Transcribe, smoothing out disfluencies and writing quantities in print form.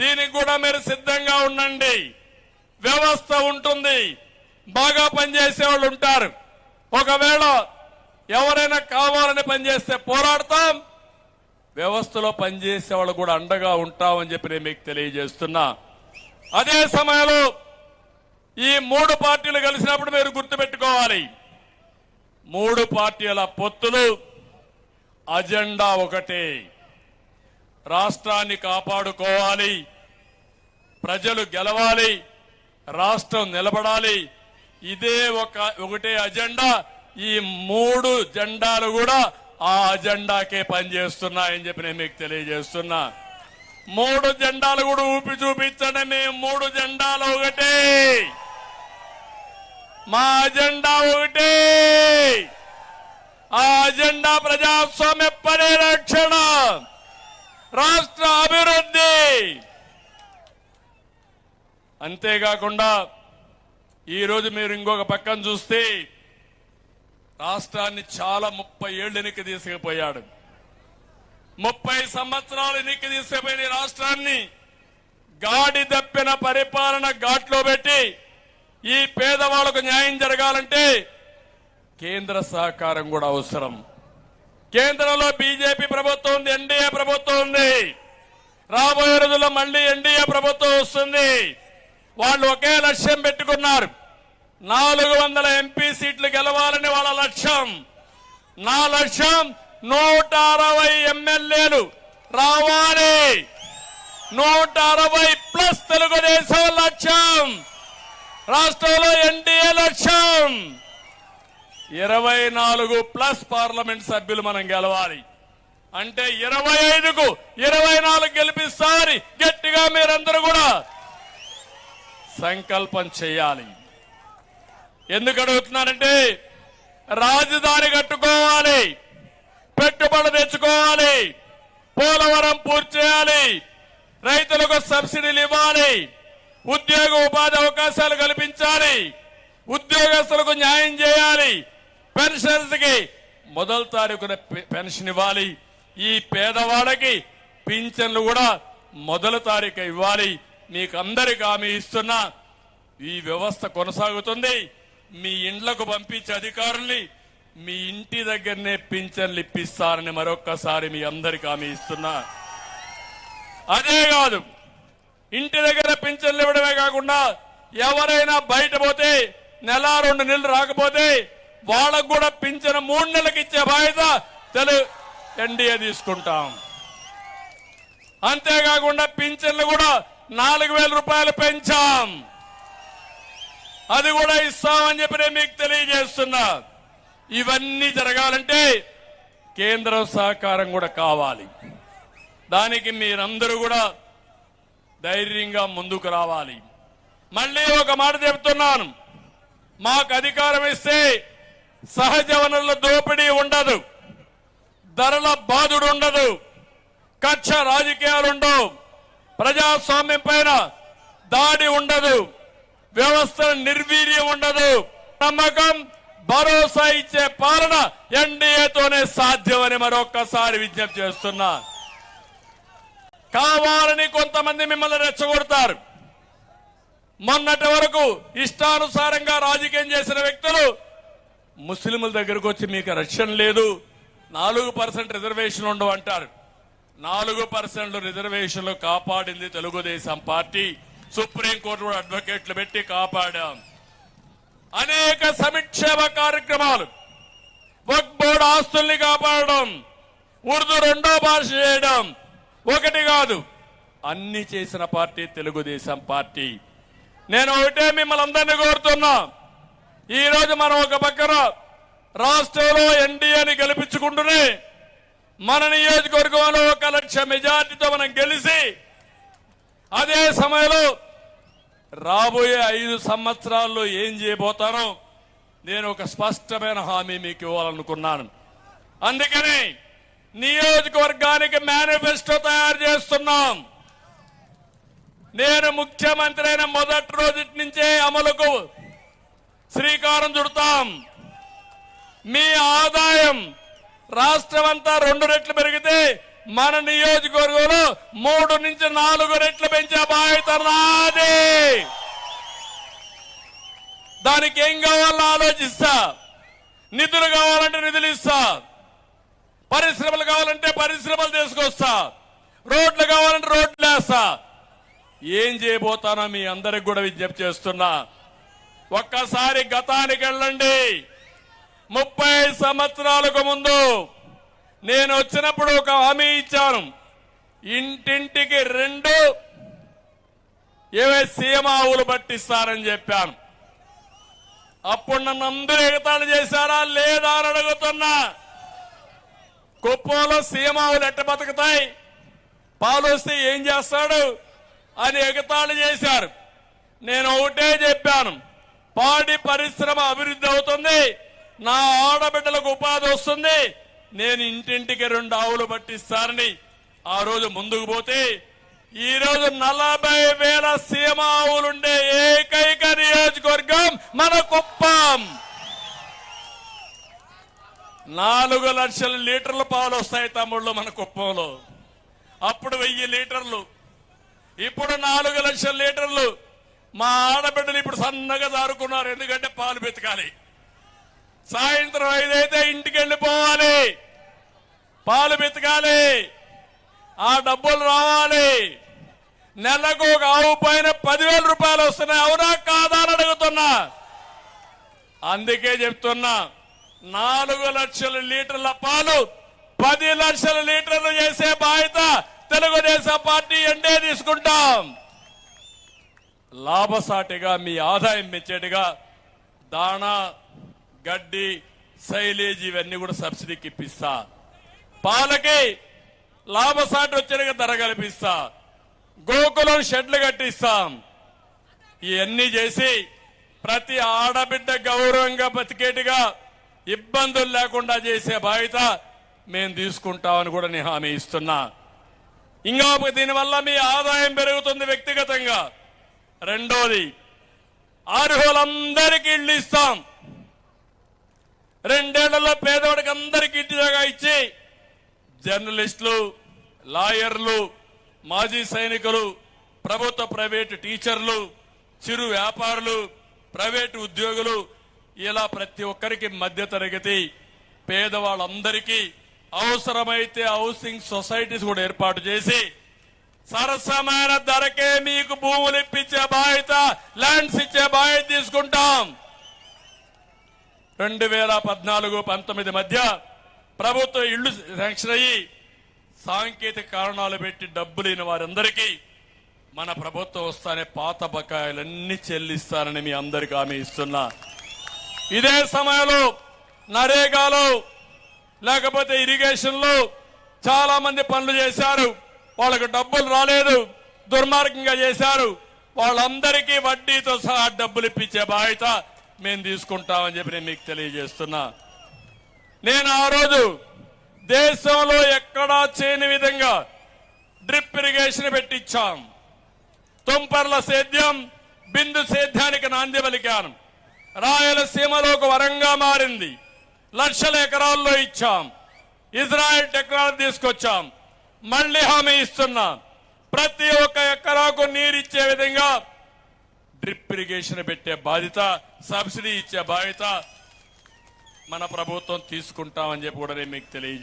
దీనికి కూడా మీరు సిద్ధంగా ఉండండి. వ్యవస్థ ఉంటుంది, బాగా పనిచేసే వాళ్ళు ఉంటారు. ఒకవేళ ఎవరైనా కావాలని పనిచేస్తే పోరాడతాం, వ్యవస్థలో పనిచేసే వాళ్ళు కూడా అండగా ఉంటామని చెప్పి నేను మీకు తెలియజేస్తున్నా. అదే సమయంలో ఈ మూడు పార్టీలు కలిసినప్పుడు మీరు గుర్తుపెట్టుకోవాలి, మూడు పార్టీల పొత్తులు అజెండా ఒకటే, రాష్ట్రాన్ని కాపాడుకోవాలి, ప్రజలు గెలవాలి, రాష్ట్రం నిలబడాలి. ఇదే ఒకటే అజెండా. ఈ మూడు జెండాలు కూడా ఆ అజెండాకే పనిచేస్తున్నాయని చెప్పి నేను మీకు తెలియజేస్తున్నా. మూడు జెండాలు కూడా ఊపి చూపించండి. మేము మూడు జెండాలు ఒకటే, మా అజెండా ఒకటే. ఆ అజెండా ప్రజాస్వామ్య పరిరక్షణ, రాష్ట్ర అభివృద్ధి. అంతేకాకుండా ఈరోజు మీరు ఇంకొక పక్కన చూస్తే రాష్ట్రాన్ని చాలా 30 ఏళ్లు వెనక్కి తీసుకుపోయాడు. 30 సంవత్సరాలు వెనక్కి తీసుకుపోయిన రాష్ట్రాన్ని గాడి దప్పిన పరిపాలన ఘాట్లో పెట్టి ఈ పేదవాళ్లకు న్యాయం జరగాలంటే కేంద్ర సహకారం కూడా అవసరం. కేంద్రంలో బీజేపీ ప్రభుత్వం ఉంది, ఎన్డీఏ ప్రభుత్వం ఉంది. రాబోయే రోజుల్లో మళ్లీ ఎన్డీఏ ప్రభుత్వం వస్తుంది. వాళ్ళు ఒకే లక్ష్యం పెట్టుకున్నారు, 400 ఎంపీ సీట్లు గెలవాలని వాళ్ళ లక్ష్యం. నా లక్ష్యం 160 ఎమ్మెల్యేలు రావాలి, 160+ తెలుగుదేశం లక్ష్యం. రాష్ట్రంలో ఎన్డీఏ లక్ష్యం 24+ పార్లమెంట్ సభ్యులు మనం గెలవాలి. అంటే 25కు 24 గెలిపిస్తామని గట్టిగా మీరందరూ కూడా సంకల్పం చేయాలి. ఎందుకు అడుగుతున్నారంటే రాజధాని కట్టుకోవాలి, పెట్టుబడి తెచ్చుకోవాలి, పోలవరం పూర్తి చేయాలి, రైతులకు సబ్సిడీలు ఇవ్వాలి, ఉద్యోగ ఉపాధి అవకాశాలు కల్పించాలి, ఉద్యోగస్తులకు న్యాయం చేయాలి, పెన్షన్స్ కి మొదటి తారీఖున పెన్షన్ ఇవ్వాలి, ఈ పేదవాళ్ళకి పింఛన్లు కూడా మొదటి తారీఖు ఇవ్వాలి. మీకు అందరికి హామీ ఇస్తున్నా, ఈ వ్యవస్థ కొనసాగుతుంది. మీ ఇండ్లకు పంపించే అధికారుల్ని మీ ఇంటి దగ్గరనే పింఛన్లు ఇప్పిస్తారని మరొక్కసారి మీ అందరికి హామీ ఇస్తున్నా. అదే కాదు, ఇంటి దగ్గర పింఛన్లు ఇవ్వడమే కాకుండా ఎవరైనా బయట పోతే నెల 2 నెలలు రాకపోతే వాళ్ళకు కూడా పింఛను 3 నెలలకు ఇచ్చే బాధ్యత ఎన్డీఏ తీసుకుంటాం. అంతేకాకుండా పింఛన్లు కూడా 4,000 రూపాయలు పెంచాం, అది కూడా ఇస్తామని చెప్పి నేను మీకు తెలియజేస్తున్నా. ఇవన్నీ జరగాలంటే కేంద్రం సహకారం కూడా కావాలి. దానికి మీరందరూ కూడా ధైర్యంగా ముందుకు రావాలి. మళ్ళీ ఒక మాట చెప్తున్నాను, మాకు అధికారం ఇస్తే సహజ వనరుల దోపిడీ ఉండదు, ధరల బాధుడు ఉండదు, కక్ష రాజకీయాలుండవు, ప్రజాస్వామ్యం పైన దాడి ఉండదు, వ్యవస్థ నిర్వీర్యం ఉండదు. నమ్మకం, భరోసా ఇచ్చే పాలన ఎన్డీఏతోనే సాధ్యమని మరొక్కసారి విజ్ఞప్తి చేస్తున్నా. కావాలని కొంతమంది మిమ్మల్ని రెచ్చగొడతారు. మొన్నటి వరకు ఇష్టానుసారంగా రాజకీయం చేసిన వ్యక్తులు ముస్లింల దగ్గరకు వచ్చి మీకు రక్షణ లేదు, 4% రిజర్వేషన్ ఉండవు అంటారు. 4% రిజర్వేషన్లు కాపాడింది తెలుగుదేశం పార్టీ. సుప్రీంకోర్టు కూడా అడ్వకేట్లు పెట్టి కాపాడాం. అనేక సంక్షేమ కార్యక్రమాలు, వక్ఫ్ బోర్డు ఆస్తుల్ని కాపాడడం, ఉర్దూ 2వ భాష చేయడం, ఒకటి కాదు అన్ని చేసిన పార్టీ తెలుగుదేశం పార్టీ. నేను ఒకటే మిమ్మల్ని అందరినీ కోరుతున్నా, ఈ రోజు మనం ఒక పక్కన రాష్ట్రంలో ఎన్డీఏని గెలిపించుకుంటూనే మన నియోజకవర్గంలో 1 లక్ష మెజార్టీతో మనం గెలిచి అదే సమయంలో రాబోయే 5 సంవత్సరాల్లో ఏం చేయబోతానో నేను ఒక స్పష్టమైన హామీ మీకు ఇవ్వాలనుకున్నాను. అందుకని నియోజకవర్గానికి మేనిఫెస్టో తయారు చేస్తున్నాం. నేను ముఖ్యమంత్రి అయిన మొదటి రోజు నుంచే అమలుకు శ్రీకారం చుడతాం. మీ ఆదాయం రాష్ట్రం అంతా 2 రెట్లు పెరిగితే మన నియోజకవర్గంలో 3 నుంచి 4 రెట్లు పెంచే బాధ్యత నాది. దానికి ఏం కావాలో ఆలోచిస్తా. నిధులు కావాలంటే నిధులు ఇస్తా, పరిశ్రమలు కావాలంటే పరిశ్రమలు తీసుకొస్తా, రోడ్లు కావాలంటే రోడ్లు వేస్తా. ఏం చేయబోతానో మీ అందరికి కూడా విజ్ఞప్తి చేస్తున్నా. ఒక్కసారి గతానికి వెళ్ళండి. 30 సంవత్సరాలకు ముందు నేను వచ్చినప్పుడు ఒక హామీ ఇచ్చాను. ఇంటింటికి 2 సీమ ఆవులు పట్టిస్తారని చెప్పాను. అప్పుడు నన్ను అందరూ ఎగతాళి చేశారా లేదా అని అడుగుతున్నా. కుప్పంలో సీమ ఆవులు ఎట్ట బతుకుతాయి, పాలు వస్తే ఏం చేస్తాడు అని ఎగతాళి చేశారు. నేను ఒకటే చెప్పాను, పాడి పరిశ్రమ అభివృద్ధి అవుతుంది, నా ఆడబిడ్డలకు ఉపాధి వస్తుంది, నేను ఇంటింటికి 2 ఆవులు పట్టిస్తానని ఆ రోజు ముందుకు పోతే ఈ రోజు 40,000 సీమ ఆవులుండే ఏకైక నియోజకవర్గం మన కుప్పం. 4 లక్షల లీటర్ల పాలు వస్తాయి తమ్ముళ్ళు మన కుప్పంలో. అప్పుడు 1000 లీటర్లు, ఇప్పుడు 4 లక్షల లీటర్లు. మా ఆడబిడ్డలు ఇప్పుడు సన్నగా దారుకున్నారు, ఎందుకంటే పాలు బెతకాలి. సాయంత్రం 5 అయితే ఇంటికి వెళ్ళిపోవాలి, పాలు బెతకాలి, ఆ డబ్బులు రావాలి. నెలకు ఒక ఆవు పైన 10,000 రూపాయలు వస్తున్నాయి. అవునా కాదా అని అడుగుతున్నా. అందుకే చెప్తున్నా, 4 లక్షల లీటర్ల పాలు 10 లక్షల లీటర్లు చేసే బాధ్యత తెలుగుదేశం పార్టీ ఎండే తీసుకుంటాం. లాభసాటిగా మీ ఆదాయం పెంచేట్టుగా దాణా, గడ్డి, సైలేజ్ ఇవన్నీ కూడా సబ్సిడీకి ఇప్పిస్తా. పాలకి లాభసాటి వచ్చేట్టుగా ధర కల్పిస్తా. గోకులం షెడ్లు కట్టిస్తాం. ఇవన్నీ చేసి ప్రతి ఆడబిడ్డ గౌరవంగా బతికేట్టుగా ఇబ్బందులు లేకుండా చేసే బాధ్యత మేము తీసుకుంటామని కూడా నేను హామీ ఇస్తున్నా. ఇంకా దీనివల్ల మీ ఆదాయం పెరుగుతుంది వ్యక్తిగతంగా. రెండోది, అర్హులందరికీ ఇళ్లు ఇస్తాం. 2 ఏళ్లలో పేదవాడికి అందరికీ ఇంటి జాగా ఇచ్చి జర్నలిస్టులు, లాయర్లు, మాజీ సైనికులు, ప్రభుత్వ ప్రైవేటు టీచర్లు, చిరు వ్యాపారులు, ప్రైవేటు ఉద్యోగులు, ఇలా ప్రతి ఒక్కరికి మధ్యతరగతి పేదవాళ్ళందరికీ అవసరమైతే హౌసింగ్ సొసైటీస్ కూడా ఏర్పాటు చేసి సరసమైన ధరకే మీకు భూములు ఇప్పించే బాధ్యత, ల్యాండ్స్ ఇచ్చే బాధ్యత తీసుకుంటాం. 2014-19 మధ్య ప్రభుత్వ ఇళ్లు శాంక్షన్ అయ్యి సాంకేతిక కారణాలు పెట్టి డబ్బు లేని వారందరికీ మన ప్రభుత్వం వస్తానే పాత బకాయిలన్నీ చెల్లిస్తానని మీ అందరికీ హామీ ఇస్తున్నా. ఇదే సమయంలో నరేగాలో లేకపోతే ఇరిగేషన్ లో చాలా మంది పనులు చేశారు, వాళ్ళకు డబ్బులు రాలేదు, దుర్మార్గంగా చేశారు. వాళ్ళందరికీ వడ్డీతో సహా డబ్బులు ఇప్పించే బాధ్యత మేము తీసుకుంటామని చెప్పి నేను మీకు తెలియజేస్తున్నా. నేను ఆ రోజు దేశంలో ఎక్కడా చేయని విధంగా డ్రిప్ ఇరిగేషన్ పెట్టించాం. తుంపర్ల సేద్యం బిందు సేద్యానికి నాంది పలికాను. రాయలసీమలో ఒక వరంగా మారింది. లక్షల ఎకరాల్లో ఇచ్చాం. ఇజ్రాయెల్ టెక్నాలజీ తీసుకొచ్చాం. మళ్లీ హామీ ఇస్తున్నా, ప్రతి ఒక్క ఎకరాకు నీరిచ్చే విధంగా డ్రిప్ ఇరిగేషన్ పెట్టే బాధ్యత, సబ్సిడీ ఇచ్చే బాధ్యత మన ప్రభుత్వం తీసుకుంటామని చెప్పి కూడా నేను మీకు తెలియజేస్తున్నాను.